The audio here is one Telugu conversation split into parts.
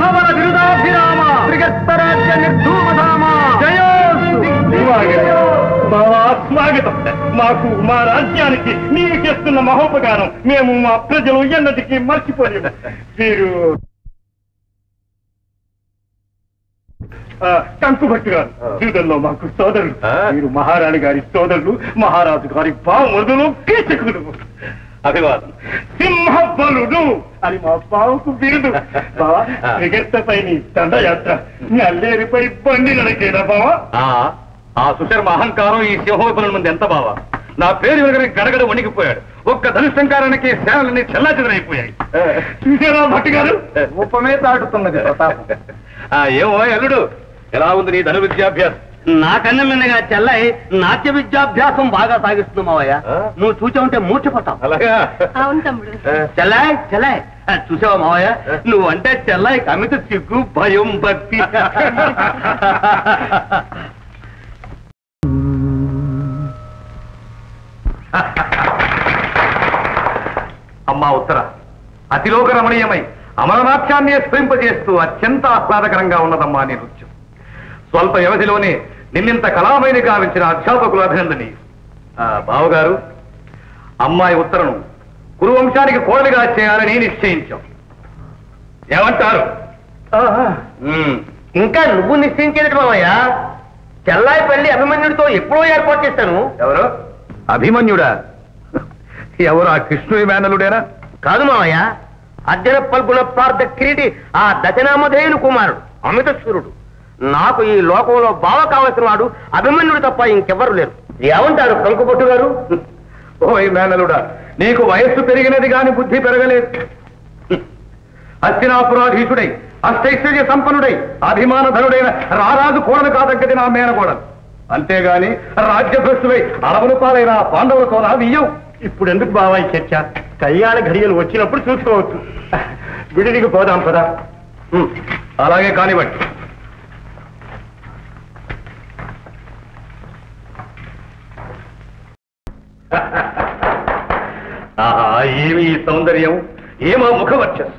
సింహవన విరుదాభిరామ త్రిగర్తరాజ్య నిర్ధూమధామ జయో స్వాగతం. మాకు మా రాజ్యానికి నీవు చేస్తున్న మహోపకారం మేము మా ప్రజలు ఎన్నటికీ మర్చిపోలేము. వీరు కంకుభట్టు గారు జీవితంలో మాకు సోదరులు. మీరు మహారాణి గారి సోదరులు, మహారాజు గారి బావమరుదులు, కీచకులు. అభివాదం. సింహబలుడు అని మా బావుకు బిరుదు. బావా త్రిగర్తపై నీ దండయాత్ర నల్లేరుపై బండి నడికేదా బావా? ఆ సుశర్మ అహంకారం ఈ సింహోపల ముందు ఎంత బావా? నా పేరు వెనకనే గడగడ వణికిపోయాడు. ఒక్క ధనుష్టంకారానికి సేనలన్నీ చెల్లాచెదరైపోయాయి. చూసారా భట్టి గారు? ఉపమే దాటుతున్నది ప్రతాపం. ఏమో అల్లుడు, ఎలా ఉంది నీ ధను విద్యాభ్యాసం? నాకన్నా మిన్నగా చెల్లై నాట్య విద్యాభ్యాసం బాగా సాగిస్తుంది మావయ్య. నువ్వు చూసా ఉంటే మూర్చపోతావు. అలాగా? అవును తమ్ముడు. చెల్లాయ్ చెల్లాయ్ చూసావా మావయ్య? నువ్వు అంటే చెల్లాయి కమిత సిగ్గు భయం భక్తి. అమ్మా ఉత్తర, అతిలోక రమణీయమై అమరనాట్యాన్ని స్ఫురింపజేస్తూ అత్యంత ఆహ్లాదకరంగా ఉన్నదమ్మా నీ నృత్యం. స్వల్ప వ్యవధిలోనే నిన్నింత కళామయిని గావించిన అధ్యాపకులు అభినందనీయ. బావగారు, అమ్మాయి ఉత్తరను కురువంశానికి కోడలిగా చేయాలని నిశ్చయించాం. ఏమంటారు? ఇంకా నువ్వు నిశ్చయించేది మావయ్య. చెల్లాయి పెళ్లి అభిమన్యుడితో ఎప్పుడో ఏర్పాటు చేస్తాను. ఎవరు? అభిమన్యుడా? ఎవరు? ఆ కృష్ణుడి మేనలుడేనా? కాదు మావయ్య, అర్జున పల్గుణ పార్థ కిరీటి ఆ దశనామధేయుని కుమారుడు అమిత సూర్యుడు. నాకు ఈ లోకంలో బావ కావలసిన వాడు అభిమన్యుడు తప్ప ఇంకెవ్వరు లేరు. ఏమంటారు కంకుపొట్టు గారు? ఓయ్ మేనలుడా, నీకు వయస్సు పెరిగినది గాని బుద్ధి పెరగలేదు. హస్తినాపురాధీశుడై అష్టైశ్వర్య సంపన్నుడై అభిమానధనుడైన రారాజు కోడలు కాదగ్గది నా మేనకోడలు. అంతేగాని రాజ్యభ్రష్టుడై అడవుల పాలైన పాండవులతో నా వియ్యం. ఇప్పుడు ఎందుకు బావా చర్చ? కళ్యాణ ఘడియలు వచ్చినప్పుడు చూసుకోవచ్చు. విడిదికి పోదాం పదా. అలాగే కానివ్వండి. ఆహా, ఏమి సౌందర్యం, ఏమో ముఖవర్చస్సు.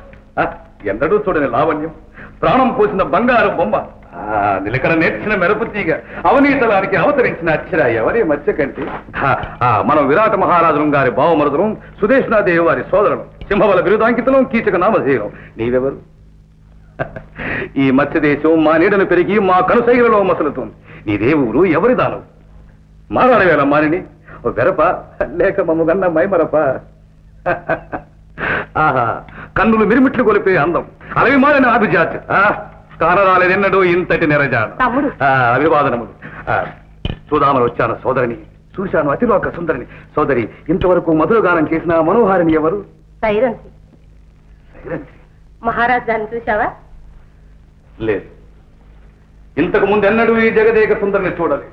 ఎన్నడూ చూడని లావణ్యం, ప్రాణం పోసిన బంగారు బొమ్మ, నిలకడ నేర్చిన మెరుపు తీగ, అవనీతలానికి అవతరించిన అక్షర ఎవరి మధ్య కంటే మనం విరాట మహారాజులం గారి బావమరుదులం, సుదేశ్నాదేవి వారి సోదరులం, సింహబల బిరుదాంకితులం, కీచక నామధేయం. నీవెవరు? ఈ మత్స్యదేశం మా నీడను పెరిగి మా కనుసైలలో మసలుతుంది. నీదే ఊరు, ఎవరి దానం? మారాడవేళ మానిని వెరప లేక మమ్మగన్న మైమరప. ఆహా, కన్నులు మిరిమిట్లు కొలిపే అందం, అలవి మారిన అభిజాతి, కానరాలేదెన్నడూ ఇంతటి నిరజాను. అభివాదనములు. చూదామని వచ్చాను సోదరిని, చూశాను అతిలోక సుందరిని. సోదరి, ఇంతవరకు మధురగానం చేసిన మనోహారిని ఎవరు? సైరంతి. సైరంతి? మహారాజ్ దాన్ని చూసావా? లేదు, ఇంతకు ముందు ఎన్నడూ ఈ జగదేక సుందరిని చూడాలి.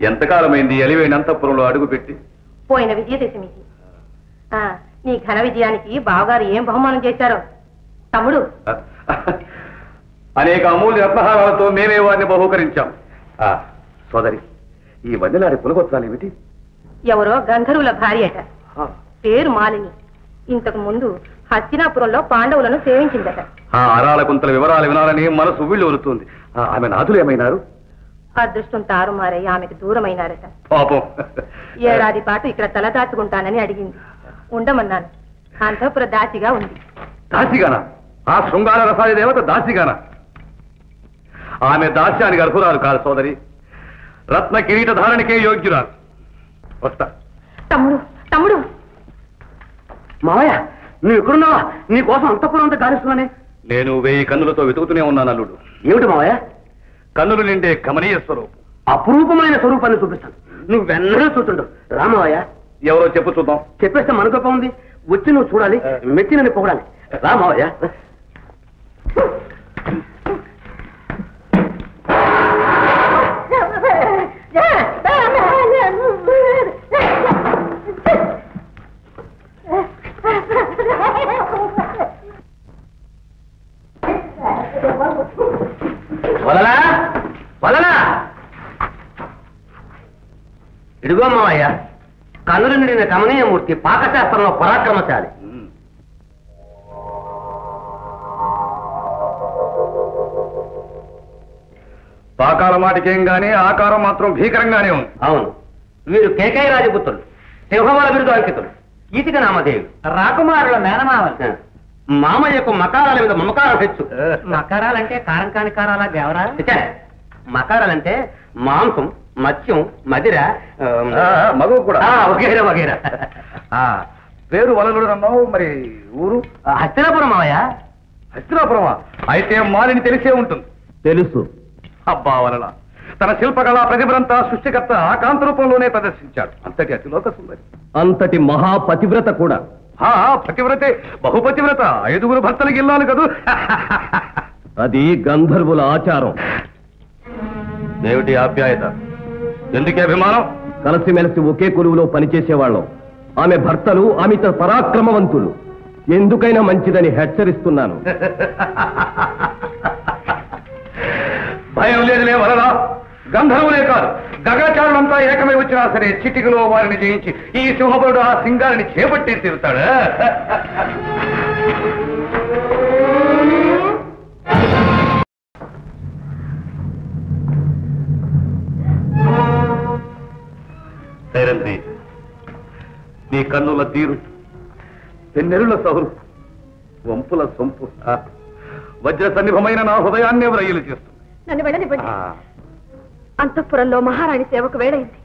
ఎంతకాలమైంది అలివైన అంతఃపురంలో అడుగుపెట్టి? పోయిన విజయదశమికి. నీ ఘన విజయానికి బావగారు ఏం బహుమానం చేశారో తమ్ముడు? అనేక అమూల్య రత్నహారాలతో మేమే వారిని బహూకరించాం. సోదరి, ఈ వన్నెలాడి పులగొత్తాలు ఏమిటి? ఎవరో గంధర్వుల భార్య అట, పేరు మాలిని. ఇంతకు ముందు హస్తినాపురంలో పాండవులను సేవించిందట. అరాల కుంతల వివరాలు వినాలని మనసు ఉవ్విళ్ళు ఉరుతుంది. ఆమె నాథులు ఏమైనారు? అదృష్టం తారుమారై ఆమెకు దూరమైనారట. పాపం. ఏడాది పాటు ఇక్కడ తలదాచుకుంటానని అడిగింది. ఉండమన్నాను. అంతఃపుర దాసిగా ఉంది. దాసిగానా? ఆ శృంగార రసాది దేవత దాసిగానా? ఆమె దాస్యానికి అర్హురాలు కాదు సోదరి, రత్న కిరీట ధారణకే యోగ్యురాలు. వస్తా. తమ్ముడు, తమ్ముడు. మావయ్య, నువ్వు ఎక్కడున్నావా? నీ కోసం అంతఃపురం అంతా గాలిస్తున్నానే. నేను 1000 కన్నులతో వెతుకుతూనే ఉన్నాను అల్లుడు. ఏమిటి మావయ్య? కన్నులు నిండే కమనీయ స్వరూపం, అపురూపమైన స్వరూపాన్ని చూపిస్తాను. నువ్వెన్నడూ చూస్తుండు. రామవయ్య. ఎవరో చెప్పు చూద్దాం. చెప్పేస్తే మన గొప్ప ఉంది. వచ్చి నువ్వు చూడాలి, మెచ్చి నన్ను పొగడాలి. రామవయ్య. వదలా వదలా. ఇదిగో మావయ్య, కన్నులు నిండిన కమనీయమూర్తి, పాకశాస్త్రంలో పరాక్రమశాలి. పాకాల మాటికేం గానీ ఆకారం మాత్రం భీకరంగానే ఉంది. అవును, వీరు కేకయ్య రాజపుత్రులు, సింహవాల బిరుదు అంకితులు, కీతిక నామధేయులు, రాకుమారుల మేనమావలు. మామయ్యకు మకారాల మీద మమకారాలు తెచ్చు. మకారాలంటే కారం కాని కారాలా దేవరా? మకారాలంటే మాంసం, మత్స్యం, మదిర, మగవు కూడా వగేరా వగేరా. పేరు వలలుడు అన్నావు, మరి ఊరు? హస్తినాపురం మావయ్య. హస్తినాపురమా? అయితే మాలిని తెలిసే ఉంటుంది. తెలుసు. అబ్బా వలల తన శిల్పకళా ప్రతిభలంతా సృష్టికర్త ఆకాంత రూపంలోనే ప్రదర్శించాడు. అంతటి అతిలోక సుందరి, అంతటి మహాపతివ్రత కూడా. పతివ్రతే, బహుపతివ్రత. 5 భర్తలకు ఇల్లాలి కదూ. అది గంధర్వుల ఆచారం. ఏమిటి ఆప్యాయత? ఎందుకే అభిమానం? కలిసిమెలిసి ఒకే కొలువులో పనిచేసేవాళ్ళం. ఆమె భర్తలు అమిత పరాక్రమవంతులు. ఎందుకైనా మంచిదని హెచ్చరిస్తున్నాను. భయం లేదులే వలన. గంధర్వులే కాదు, గగనచారులంతా ఏకమై వచ్చినా సరే చిటికలో వారిని జయించి ఈ సింహబలుడు ఆ సింగారిని చేపట్టి తీరుతాడు. సైరంధ్రి, నీ కన్నుల తీరు, పెన్నెరుల సహురు, వంపుల సొంపు, వజ్ర సన్నిభమైన నా హృదయాన్ని వ్రయ్యలు చేస్తుంది. నన్ను వెళ్ళనివ్వండి. అంతఃపురంలో మహారాణి సేవకు వేడైంది.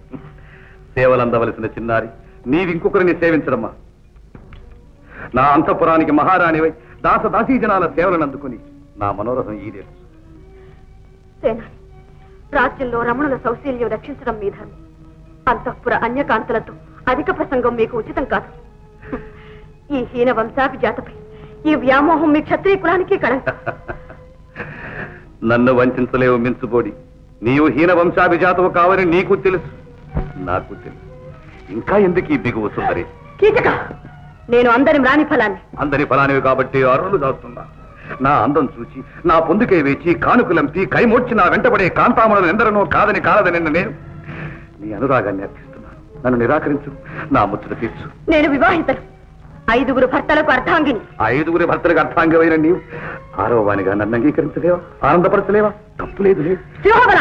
సేవలందవలసిన చిన్నారి, నీవింకొకరిని సేవించడమ్మా. నా అంతఃపురానికి మహారాణివై దాసదాసీ జనాల సేవలను అందుకుని నా మనోరథం ఈడే. సేనాని, రాజ్యంలో రమణుల సౌశీల్యం రక్షించడం మీద అంతఃపుర అన్యకాంతలతో అధిక ప్రసంగం మీకు ఉచితం కాదు. ఈ హీన వంశాభిజాతపై ఈ వ్యామోహం మీ క్షత్రియ కులానికి కళంకం. నన్ను వంచలేవు మించుబోడి. నీవు హీన వంశాభిజాతవు కావని నీకు తెలుసు, నాకు తెలుసు. ఇంకా ఎందుకు ఈ బిగువు సుందరి? కీచక, నేను అందరి రాణి ఫలాన్ని. అందరి ఫలానివి కాబట్టి అరులు దాస్తున్నా. నా అందం చూచి నా పొందుకే వేచి కానుకలంపి కైమోడ్చి నా వెంటబడే కాంతామణులు ఎందరనో కాదని కాలదని నేను నీ అనురాగాన్ని అర్పిస్తున్నాను. నన్ను నిరాకరించు, నా ముచ్చట తీర్చు. నేను వివాహితను, 5 భర్తలకు అర్ధాంగిని. 5 భర్తలకు అర్థాంగమైన నీవు 6వ వానిగా నన్ను అంగీకరించలేవా? ఆనందపరచలేవా? తప్పు లేదు. సింహబల,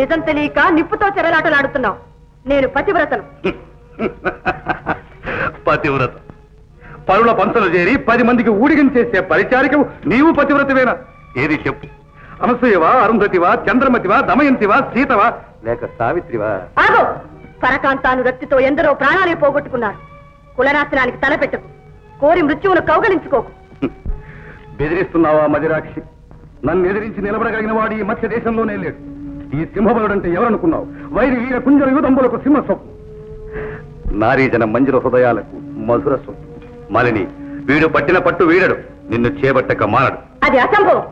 నిజం తెలియక నిప్పుతో చెరలాటలాడుతున్నావు. నేను పతివ్రతను. పతివ్రత? పరుల పంచలు చేరి 10 మందికి ఊడిగం చేసే పరిచారికవు నీవు పతివ్రతవేనా? ఏది చెప్పు. అనసూయవా, అరుంధతివా, చంద్రమతివా, దమయంతివా, సీతవా, లేక సావిత్రివా? ఆగో! పరకాంతానురక్తితో ఎందరో ప్రాణాలే పోగొట్టుకున్నారు. కులనాశనానికి తలపెట్టకు. కోరి మృత్యువును కౌగలించుకోకు. బెదిరిస్తున్నావా మదిరాక్షి? నన్ను ఎదిరించి నిలబడగలిగిన వాడు ఈ మధ్య దేశంలోనే లేడు. ఈ సింహబలుడంటే ఎవరనుకున్నావు? వైరి వీర కుంజల యుధంబులకు సింహ స్వప్నం, నారీజన మంజుల హృదయాలకు మధుర స్వప్నం. మాలిని, వీడు పట్టిన పట్టు వీడడు, నిన్ను చేపట్టక మానడు. అది అసంభవం.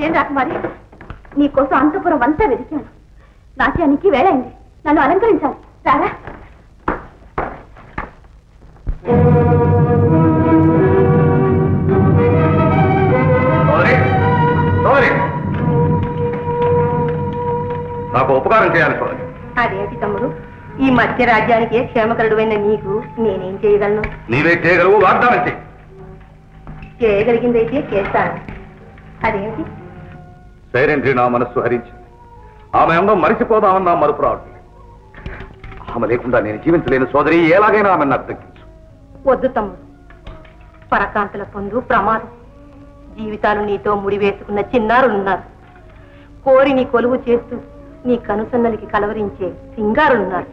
ఏం రాకుమారి, నీకోసం అంతపురం అంతా వెతికాను. నాట్యానికి వేళైంది, నన్ను అలంకరించాలి. రారా. నాకు ఉపకారం చేయాలి చూడండి. అదేంటి తమ్ముడు, ఈ మధ్య రాజ్యానికి క్షేమకరుడువైన నీకు నేనేం చేయగలను? నీవే చేయగలవు, వాగ్దానం చేయి. చేయగలిగిందైతే చేస్తాను. అదేంటి? సైరంధ్రి నా మనస్సు హరించింది. ఆమె అందం మరిచిపోదామన్నా మరుపు రావట్లేదు. ఆమె లేకుండా నేను జీవించలేని సోదరి, ఎలాగైనా ఆమెను నాకు దక్కించు. వద్దు తమ్ముడు, పరకాంతల పొందు ప్రమాదం. జీవితాలు నీతో ముడివేసుకున్న చిన్నారులున్నారు. కోరి నీ కొలువు చేస్తూ నీ కనుసన్నలికి కలవరించే సింగారులున్నారు.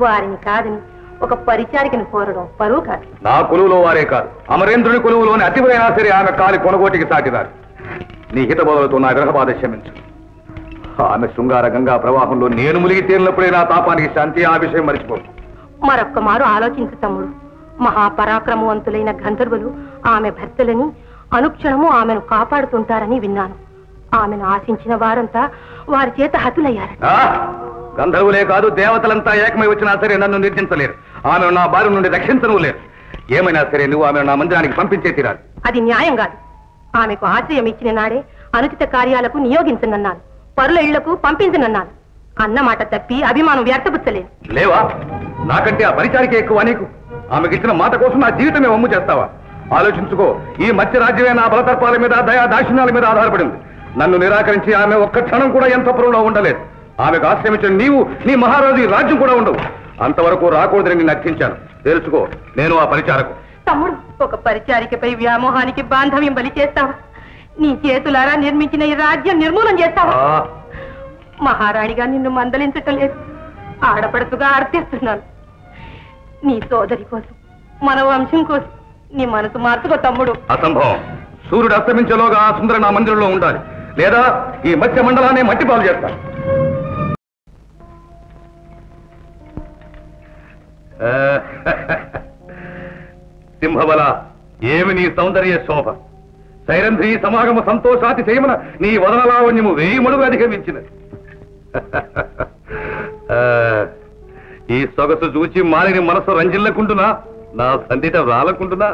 వారిని కాదని ఒక పరిచారికను కోరడం పరువు కాదు. నా కొలువులో వారే కాదు, అమరేంద్రుని కొలువులోని అతివరైనా సరే ఆమె కాలి కొనగోటికి సాటిదారు. నీ హితబోధలతో నా విరహబాధ క్షమించు. ఆమె శృంగార గంగా ప్రవాహంలో నేను మునిగి తేలినప్పుడే నా తాపానికి శాంతి. ఆ విషయం మరిచిపో. మరొక్క మారు ఆలోచించు తమ్ముడు. మహాపరాక్రమవంతులైన గంధర్వులు ఆమె భర్తలని అనుక్షణము ఆమెను కాపాడుతుంటారని విన్నాను. ఆమెను ఆశించిన వారంతా వారి చేత హతులయ్యారు. గంధర్వులే కాదు, దేవతలంతా ఏకమై వచ్చినా సరే నన్ను నిర్జించలేరు. ఆమెను నా బారి నుండి రక్షించను లేరు. ఏమైనా సరే నువ్వు ఆమెను నా మందిరానికి పంపించే తీరాలి. అది న్యాయం కాదు. ఆమెకు ఆశ్రయం ఇచ్చిన నాడే అనుచిత కార్యాలకు నియోగించనన్నాను, పరుల ఇళ్లకు పంపించనన్నాను. అన్నమాట తప్పి అభిమానం వ్యర్థపుచ్చలేదు. లేవా? నాకంటే ఆ పరిచారిక ఎక్కువ నీకు. ఆమెకిచ్చిన మాట కోసం నా జీవితమే వమ్ము చేస్తావా? ఆలోచించుకో. ఈ మధ్య రాజ్యమే నా బలతర్పాల మీద, దయా దాక్షిణ్యాల మీద ఆధారపడింది. నన్ను నిరాకరించి ఆమె ఒక్క క్షణం కూడా ఎంతపురంలో ఉండలేదు. ఆమెకు ఆశ్రమించిన నీవు, నీ మహారాజు ఈ రాజ్యం కూడా ఉండవు. అంతవరకు రాకూడదని నేను అర్థించాను. తెలుసుకో, నేను ఆ పరిచారకు. తమ్ముడు, ఒక పరిచారికపై వ్యామోహానికి బాంధవ్యం బలి చేస్తావా? నీ చేతులారా నిర్మించిన ఈ రాజ్యం నిర్మూలన చేస్తావా? మహారాణిగా నిన్ను మందలించటం లేదు, ఆడపడుతుగా అర్థిస్తున్నాను. నీ సోదరి కోసం, మన వంశం కోసం నీ మనసు మార్చుకో తమ్ముడు. అసంభవం. సూర్యుడు అస్తమించేలోగా ఆ సుందర నా మందిరంలో ఉండాలి, లేదా ఈ మత్స్య మండలాన్ని మట్టిపాలు చేస్తాను. సింహబల, ఏమి నీ సౌందర్య శోభ! సైరంధ్రి సమాగమ సంతోషాతి చేయమన నీ వదనలావణ్యము 1000 మడుగు అధిగమించినది. ఈ సొగసు చూచి మాలిని మనసు రంజిల్లకుంటున్నా, నా సందిట రాలకుంటున్నా.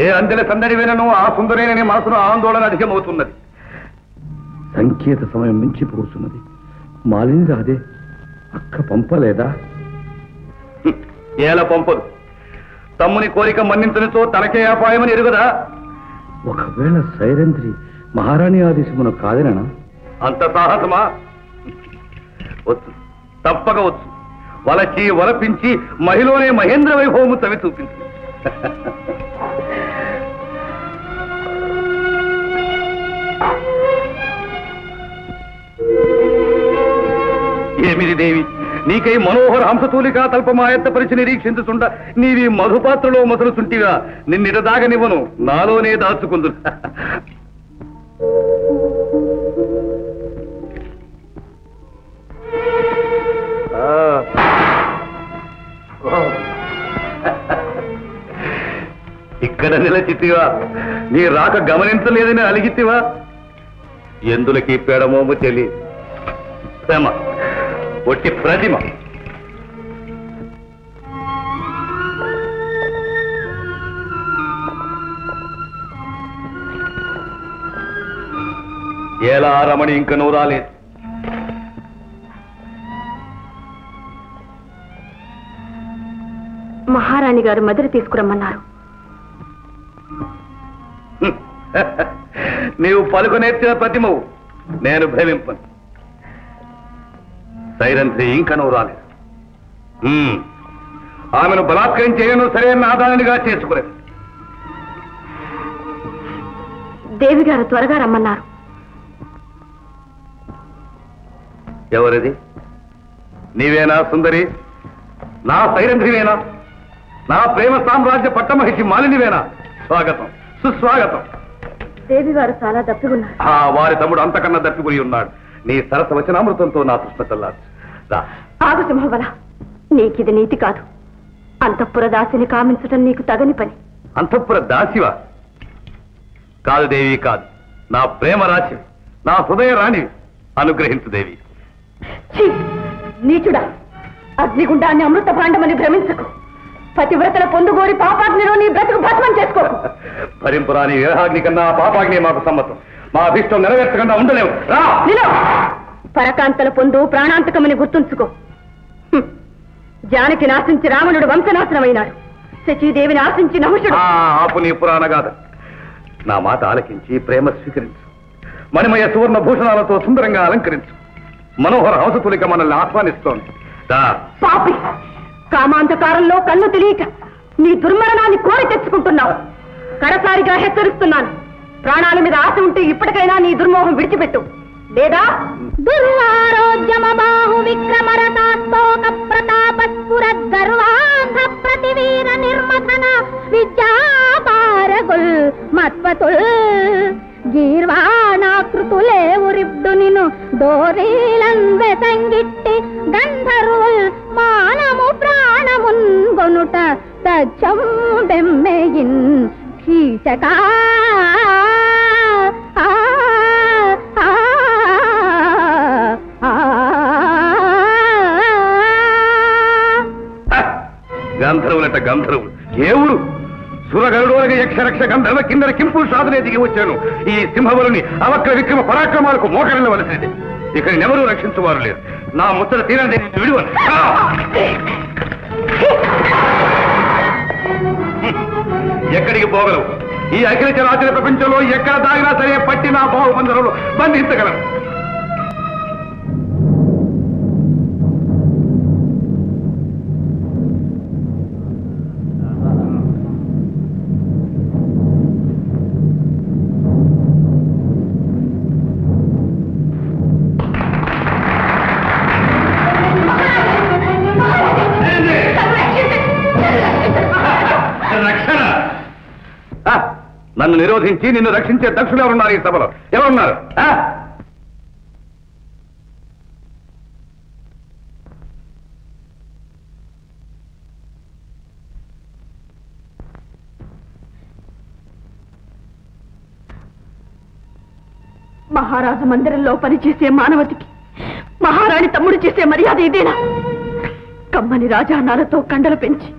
ఏ అందెల సందడి వినను ఆ సుందరేనని మనసులో ఆందోళన అధికమవుతున్నది. సంకేత సమయం మించిపోతున్నది. మాలిని రాదే? అక్క పంపలేదా? ఏల పంపదు. తమ్ముని కోరిక మన్నించనితో తనకే అపాయమని ఎరుగదా? ఒకవేళ సైరంధ్రి మహారాణి ఆదేశమును కాదనా? అంత సాహసమా? వచ్చు, తప్పక వచ్చు. వలచి వలపించి మహిళనే మహేంద్ర వైభవము తవి చూపించి. ఏమిది దేవి, నీకై మనోహర హంసతూలికా తల్పమాయత్తపరిచి నిరీక్షించుచుండ నీవి మధుపాత్రలో మొదలుచుంటిగా నిన్నిట దాగనివ్వను, నాలోనే దాచుకుందు. ఇక్కడ నిలచితివా? నీ రాక గమనించలేదని అలిగితివా? ఎందులకి పేడమోము తెలియదు. ప్రేమ ఒట్టి ప్రతిమ. ఎలా రమణి ఇంక నువ్వు రాలేదు? మహారాణి గారు మదిరి తీసుకురమ్మన్నారు. నీవు పలుకు నేర్చిన ప్రతిమవు, నేను భ్రమింపను. సైరంధ్రి ఇంక నువ్వు రాలేదు. ఆమెను బలాత్కరించేయను సరైన ఆదాయానిగా చేసుకునేది. దేవి గారు త్వరగా రమ్మన్నారు. ఎవరిది? నీవేనా సుందరి? నా సైరంధ్రివేనా? నా ప్రేమ సామ్రాజ్య పట్టమహిషి మాలినివేనా? స్వాగతం, సుస్వాగతం. దేవి గారు చాలా దప్పిగున్నారు. వారి తమ్ముడు అంతకన్నా దప్పిగురి ఉన్నాడు. నీ సరస వచనామృతంతో నా కృష్ణ చల్లారు. ఆగు సింహబల, నీకిది నీతి కాదు. అంతఃపుర దాసిని కామించటం నీకు తగని పని. అంతఃపుర దాసివా? కాదు దేవి, కాదు. నా ప్రేమ రాశి, నా హృదయ రాణి. అనుగ్రహించు దేవి. నీచుడా, అగ్నిగుండాన్ని అమృత భాండమని భ్రమించకు. పతివ్రతల పొందుగోరి పాపాగ్నిలో నీ బ్రతుకు భస్మం చేసుకో. భరింపురాని విరహాగ్ని కన్నా పాపాగ్ని మాకు సమ్మతం. మా అభిష్టం నెరవేర్చకుండా ఉండలేవు. పరకాంతల పొందు ప్రాణాంతకమని గుర్తుంచుకో. జానకి నాశించి రావణుడు వంశనాశనమైనాడు. శచీదేవిని ఆశించి నహుషుడు. ఆపు నీ పురాణగాథ. నా మాట ఆలకించి ప్రేమ స్వీకరించు. మణిమయ సువర్ణ భూషణాలతో సుందరంగా అలంకరించు. మనోహర హంసతులిక మనల్ని ఆహ్వానిస్తోంది. పాపి, కామాంధకారంలో కన్ను తెలియక నీ దుర్మరణాన్ని కోరి తెచ్చుకుంటున్నావు. కడసారిగా హెచ్చరిస్తున్నాను. ప్రాణాల మీద ఆశ ఉంటే ఇప్పటికైనా నీ దుర్మోహం విడిచిపెట్టు, లేదా దుర్వారోగ్యమ బాహు విక్రమరతాస్తోక ప్రతాపస్ఫురద్ గర్వాంధ ప్రతివీర నిర్మథన విద్యాపారగుల్ మత్వతుల్ గీర్వాణాకృతులేవురిబ్డు నిను దోరీలన్ వెతంగిట్టి గంధర్వుల్ మానము ప్రాణమున్ గొనుట తచ్చం బెమ్మెయిన్ కీచకా. గంధర్వులట గంధర్వులు. ఏ ఊరు? సురగరుడోలగ యక్షరక్ష గంధర్వ కిందర కింపులు సాధనే దిగి వచ్చాను. ఈ సింహబలుని అవక్ర విక్రమ పరాక్రమాలకు మోకరిల్లవలసినది. ఇక్కడ ఎవరూ రక్షించువారు లేరు. నా ముచ్చట తీరని విడువను. ఎక్కడికి పోగలవు? ఈ అఖిల చరాచర ప్రపంచంలో ఎక్కడ దాగినా సరే పట్టి నా బాహుబంధంలో బంధించగలను. నన్ను నిరోధించి నిన్ను రక్షించే దక్షులు ఎవరున్నారు? ఈ సభలో ఎవరున్నారు? మహారాజు మందిరంలో పనిచేసే మానవతికి మహారాణి తమ్ముడు చేసే మర్యాద ఇదేనా? కమ్మని రాజానాలతో కండలు పెంచి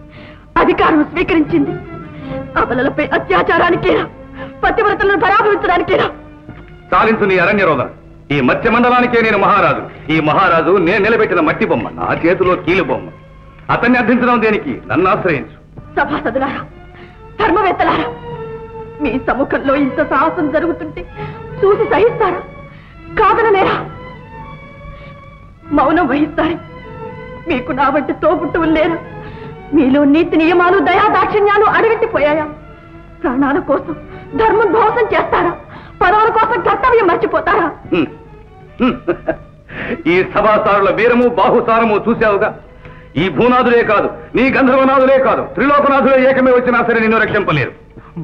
అధికారం స్వీకరించింది అబలలపై అత్యాచారానికేనా? పతివ్రతలను పరాభవించడానికేనా? చాలించు నీ అరణ్య రోగం. ఈ మత్స్య మండలానికే నేను మహారాజు. ఈ మహారాజు నేను నిలబెట్టిన మట్టి బొమ్మ, నా చేతిలో కీలు బొమ్మ. అతన్ని అర్థించడం దేనికి? నన్ను ఆశ్రయించు. సభాసదులారా, ధర్మవేత్తలారా, మీ సముఖంలో ఇంత సాహసం జరుగుతుంటే చూసి సహిస్తారా? కాదనలేరా? మౌనం వహిస్తారే? మీకు నా వంటి తోబుట్టువులు లేరా? మీలో నీతి నియమాలు దయా దాక్షిణ్యాలు అడగట్టిపోయాయా? ప్రాణాల కోసం ధర్మం ధ్వంసం చేస్తారా? పదవుల కోసం కర్తవ్యం మర్చిపోతారా? ఈ సభాసారుల వీరము బాహుసారము చూశావుగా. ఈ భూనాథులే కాదు, నీ గంధర్వనాథులే కాదు, త్రిలోకనాథులే ఏకమే వచ్చినా సరే నిన్ను రక్షింపలేరు.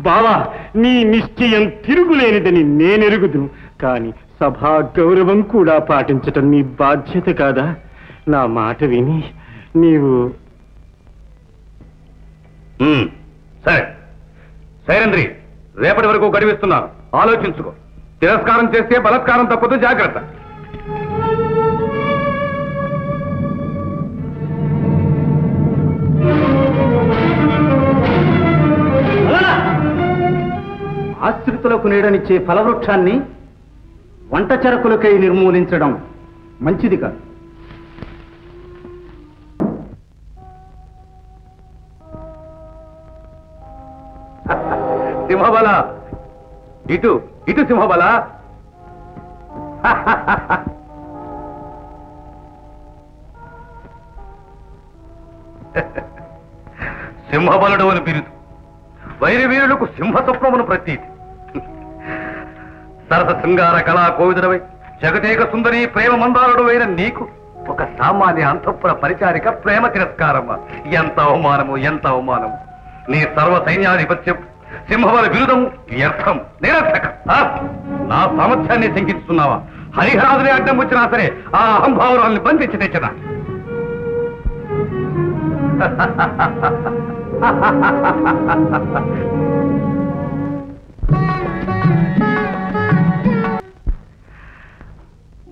బావా, నీ నిశ్చయం తిరుగులేనిదని నేనెరుగుదును. కాని సభా గౌరవం కూడా పాటించటం నీ బాధ్యత కాదా? నా మాట విని నీవు... సరే సైరంద్రి, రేపటి వరకు గడివిస్తున్నాను. ఆలోచించుకో. తిరస్కారం చేస్తే బలత్కారం తప్పదు. జాగ్రత్త. ఆశ్రితులకు నీడనిచ్చే ఫలవృక్షాన్ని వంట చెరకులకై నిర్మూలించడం మంచిది కాదు. సింహబల, ఇటు ఇటు సింహబల. సింహబలుడు అని బిరుదు. వైరవీరులకు సింహస్వప్నమును ప్రతీతి. సరస శృంగార కళా కోవిదుడవై జగదేక సుందరి ప్రేమ మందారుడు అయిన నీకు ఒక సామాన్య అంతఃపుర పరిచారిక ప్రేమ తిరస్కారమా? ఎంత అవమానము, ఎంత అవమానము! నీ సర్వ సైన్యాధిపత్యం, సింహబల విరుదము వ్యర్థం, నిరర్థక. నా సామర్థ్యాన్ని శంకిస్తున్నావా? హరిహరాదులే అడ్డం వచ్చినా సరే ఆ అహంభావరాల్ని బంధించి తెచ్చదా?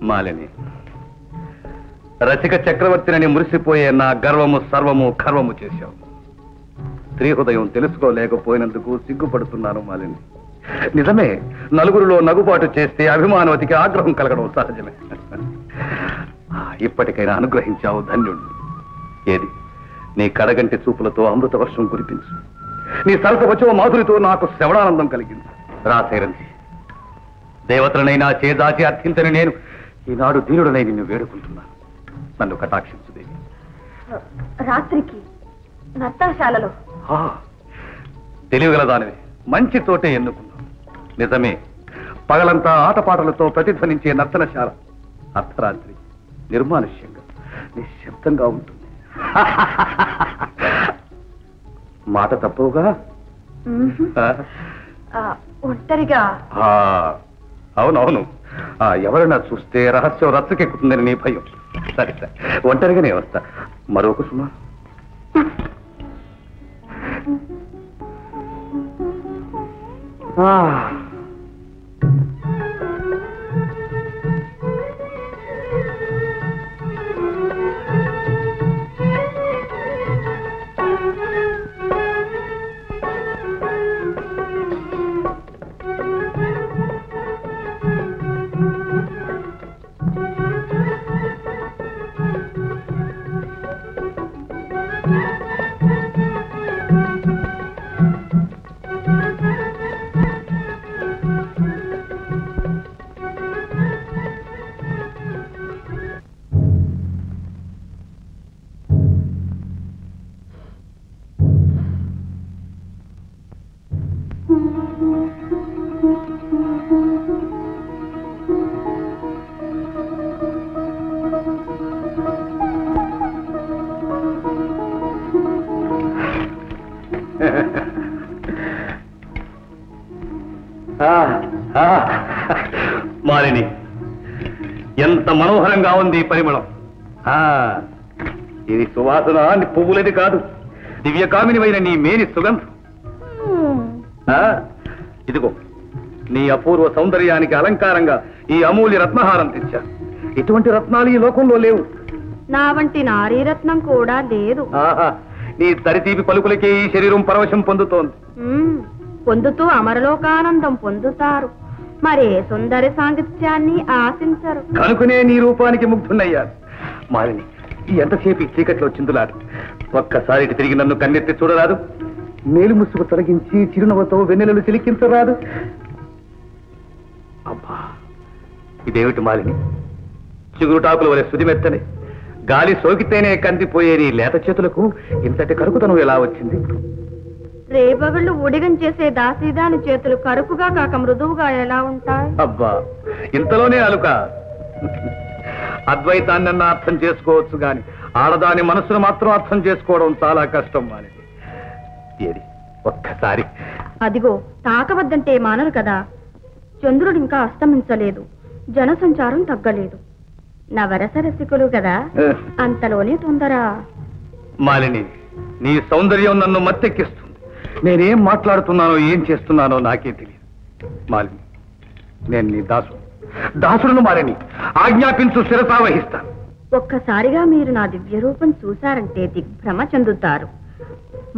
మాలిని, రసిక చక్రవర్తిని మురిసిపోయే నా గర్వము సర్వము ఖర్వము చేశావు. స్త్రీ హృదయం తెలుసుకోలేకపోయినందుకు సిగ్గుపడుతున్నాను మాలిని. నిజమే, నలుగురిలో నగుబాటు చేస్తే అభిమానవతికి ఆగ్రహం కలగడం సహజమే. ఇప్పటికైనా అనుగ్రహించావు, ధన్యుడు. ఏది నీ కడగంటి చూపులతో అమృత వర్షం కురిపించు. నీ సరసవచో మాధురితో నాకు శ్రవణానందం కలిగింది. రాసేరంది దేవతలనైనా చేదాచి అర్థించని నేను ఈనాడు దీనుడనై నిన్ను వేడుకుంటున్నాను. నన్ను కటాక్షించు దేవి. రాత్రికి నర్తనశాలలో తెలియగలదానివి, మంచి తోటే ఎన్నుకున్నావు. నిజమే, పగలంతా ఆటపాటలతో ప్రతిధ్వనించే నర్తనశాల అర్ధరాత్రి నిర్మానుష్యంగా నిశ్శబ్దంగా ఉంటుంది. మాట తప్పుగా ఒంటరిగా. అవునవును, ఎవరైనా చూస్తే రహస్యం రచ్చకెక్కుతుందని నీ భయం. సరే సరే, ఒంటరిగానే వస్తా. మరో కుసుమ, మాలిని, ఎంత మనోహరంగా ఉంది ఈ పరిమళం. ఇది సువాసన పువ్వులది కాదు, దివ్యకామినివైన నీ మేని సుగంధం. ఇదిగో నీ అపూర్వ సౌందర్యానికి అలంకారంగా ఈ అమూల్య రత్నహారం తెచ్చా. ఇటువంటి రత్నాలు ఈ లోకంలో లేవు. నా వంటి నారీరత్నం కూడా లేదు. నీ తరితీపి పలుకులకే ఈ శరీరం పరవశం పొందుతోంది. పొందుతూ అమరలోకానందం పొందుతారు, మరే సుందర సాంగత్యాన్ని ఆశించరు. కనుకనే నీ రూపానికి ముగ్ధున్నయ్యారు. మాలిని, ఎంతసేపు ఈ చీకట్లో చిందులాడు. ఒక్కసారి ఇటు తిరిగి నన్ను కన్నెత్తి చూడరాదు? మేలు ముసుగు తొలగించి చిరునవ్వుతో వెన్నెలలు చిలికించరాదు? అబ్బా, ఇదేమిటి మాలిని, చిగురుటాకుల వలె సుదిమెత్తని గాలి సోకితేనే కందిపోయే నీ లేత చేతులకు ఇంతటి కరుకుతనం ఎలా వచ్చింది? రేపగళ్ళు ఊడిగం చేసే దాసీదాని చేతులు కరుకుగా కాక మృదువుగా ఎలా ఉంటాయి? అబ్బా, ఇంతలోనే అలుక. అద్వైతాన్ని అర్థం చేసుకోవచ్చు గాని ఆడదాని మనసును మాత్రం అర్థం చేసుకోవడం చాలా కష్టం. మానేది ఏది ఒక్కసారి. అదిగో తాకవద్దంటే మానరు కదా. చంద్రుడు ఇంకా అస్తమించలేదు, జనసంచారం తగ్గలేదు. నవరసరసికులు కదా, అంతలోనే తొందర. మాలిని, నీ సౌందర్యం నన్ను మత్తెక్కిస్తుంది. నేనేం మాట్లాడుతున్నానో ఏం చేస్తున్నానో నాకే తెలియదు. మాలిని, నేను నీ దాసుడును. మాలిని, ఆజ్ఞాపించు, శిరసావహిస్తాను. ఒక్కసారిగా మీరు నా దివ్య రూపం చూశారంటే దిగ్భ్రమ చెందుతారు.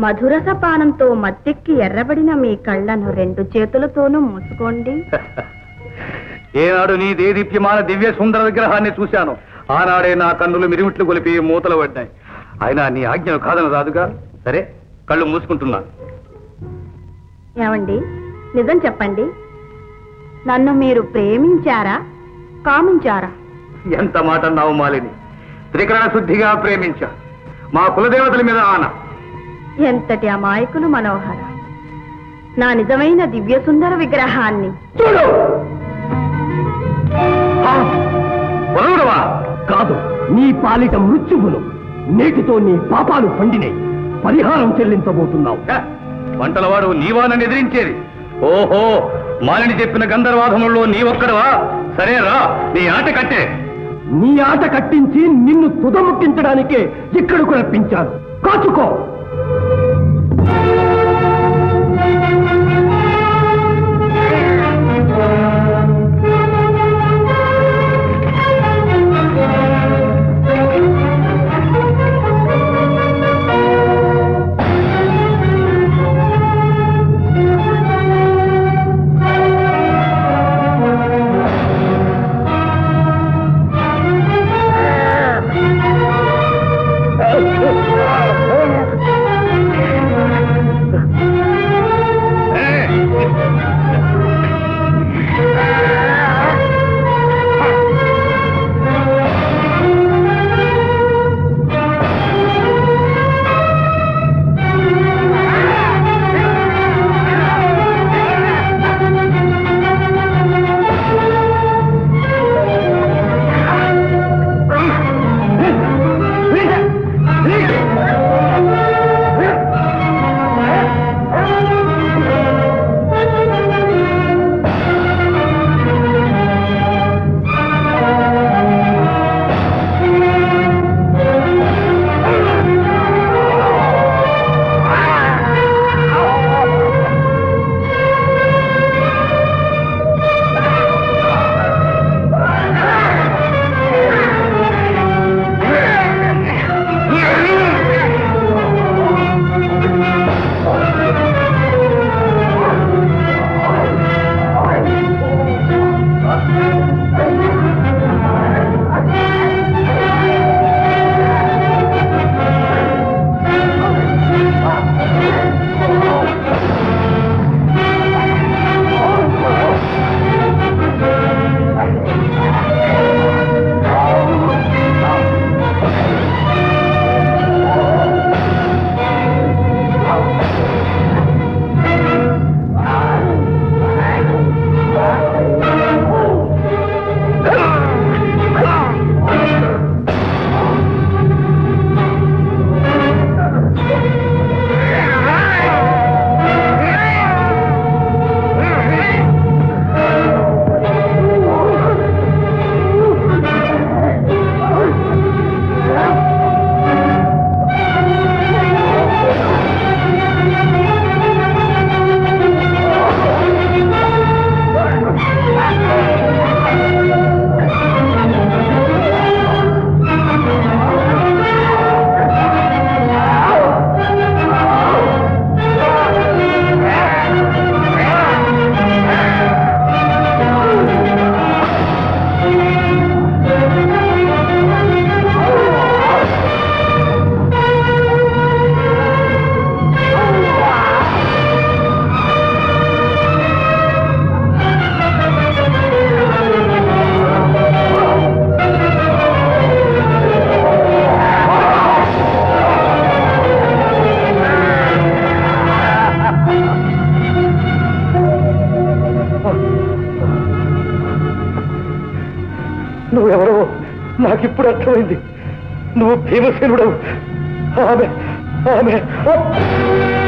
మధురస పానంతో మత్తెక్కి ఎర్రబడిన మీ కళ్ళను రెండు చేతులతోనూ మూసుకోండి. ఏనాడు నీ దేదీప్యమాన దివ్య సుందర విగ్రహాన్ని చూశాను, ఆనాడే నా కన్నులు మిరిమిట్లు కొలిపి మూతలు పడ్డాయి. అయినా నీ ఆజ్ఞను కాదని రాదుగా. సరే, కళ్ళు మూసుకుంటున్నాను. ఏమండి, నిజం చెప్పండి, నన్ను మీరు ప్రేమించారా, కామించారా? ఎంత మాట అన్నావు మాలిని. త్రికరణ శుద్ధిగా ప్రేమించా. మా కులదేవతల మీద ఆన. ఎంతటి అమాయకులు మనోహర. నా నిజమైన దివ్య సుందర విగ్రహాన్ని చూడు. కాదు, నీ పాలిట మృత్యువును. నేటితో నీ పాపాలు పండినాయి, పరిహారం చెల్లించబోతున్నావు. వంటలవాడు నీవా నన్ను ఎదిరించేది? ఓహో, మాలిని చెప్పిన గంధర్వాధములలో నీ ఒక్కడవా? సరే రా, నీ ఆట కట్టే. నీ ఆట కట్టించి నిన్ను తుదముట్టించడానికే ఇక్కడకు రప్పించాను. కాచుకో. నాకు ఇప్పుడు అర్థమైంది. నువ్వు భీమసేనుడవు. ఆమె ఆమె